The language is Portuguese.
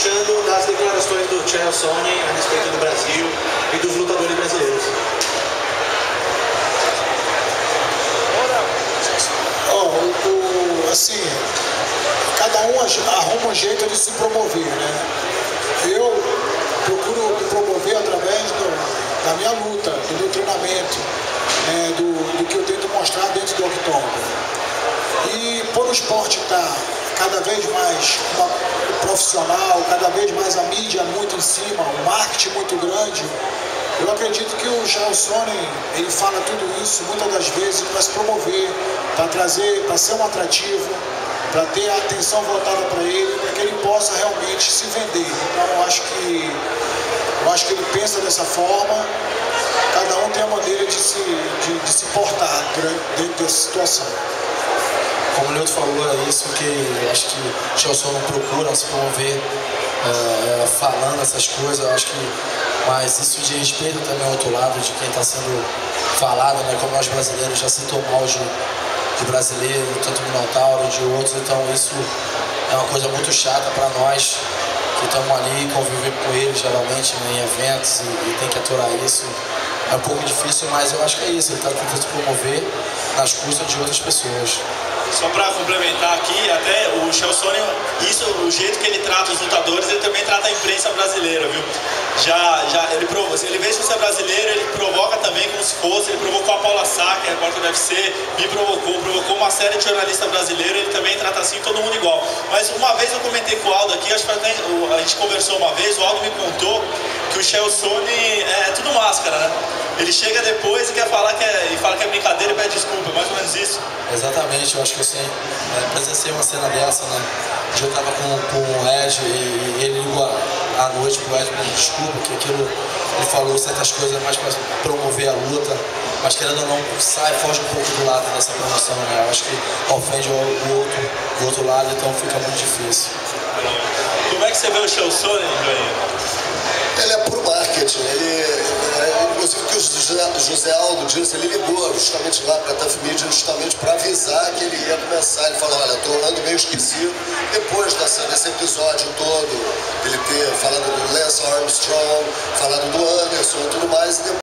achando das declarações do Chael Sonnen a respeito do Brasil e dos lutadores brasileiros? Assim, cada um arruma um jeito de se promover, né? Eu procuro me promover através da minha luta, do meu treinamento, né? do que eu tento mostrar dentro do octógono. E por o esporte estar cada vez mais profissional, cada vez mais a mídia muito em cima, o marketing muito grande, eu acredito que o Chael Sonnen, ele fala tudo isso muitas das vezes para se promover, para trazer, para ser um atrativo, para ter a atenção voltada para ele, para que ele possa realmente se vender. Então eu acho que ele pensa dessa forma, cada um tem a maneira de se portar dentro dessa situação. Como o Leuto falou, é isso que eu acho que o Chael Sonnen procura se promover falando essas coisas. Eu acho que, mas isso de respeito também ao outro lado, de quem está sendo falado, né? Como nós brasileiros já citou mal de brasileiro, tanto Minotauro, de outros, então isso é uma coisa muito chata para nós que estamos ali, conviver com eles geralmente em eventos e tem que aturar isso. É um pouco difícil, mas eu acho que é isso, ele está tentando se promover nas custas de outras pessoas. Só para complementar aqui, até o Chael Sonnen, isso, o jeito que ele trata os lutadores, ele também trata a imprensa brasileira, viu? Ele provou, se ele vê se você é brasileiro, ele provoca também como se fosse, ele provocou a Paula Sá, que é a repórter do UFC, me provocou uma série de jornalistas brasileiros, ele também trata assim todo mundo igual. Mas uma vez eu comentei com o Aldo aqui, acho que até a gente conversou uma vez, o Aldo me contou que o Chael Sonnen é tudo máscara, né? Ele chega depois e fala que é brincadeira e pede desculpa, mais ou menos isso. Exatamente, eu acho que eu presenciei uma cena dessa, né? Eu estava com o Ed e ele ligou à noite pro Ed pedindo desculpa, que aquilo ele falou certas coisas mais para promover a luta, mas querendo ou não, foge um pouco do lado dessa promoção, né? Eu acho que ofende o outro lado, então fica muito difícil. Como é que você vê o Chael Sonnen, Joinha? Ele é puro marketing, inclusive que o José Aldo disse, ele ligou justamente lá para a Tough Media, justamente para avisar que ele ia começar. Ele falou, olha, estou andando meio esquecido, depois desse episódio todo, ele ter falado do Lance Armstrong, falado do Anderson e tudo mais, e depois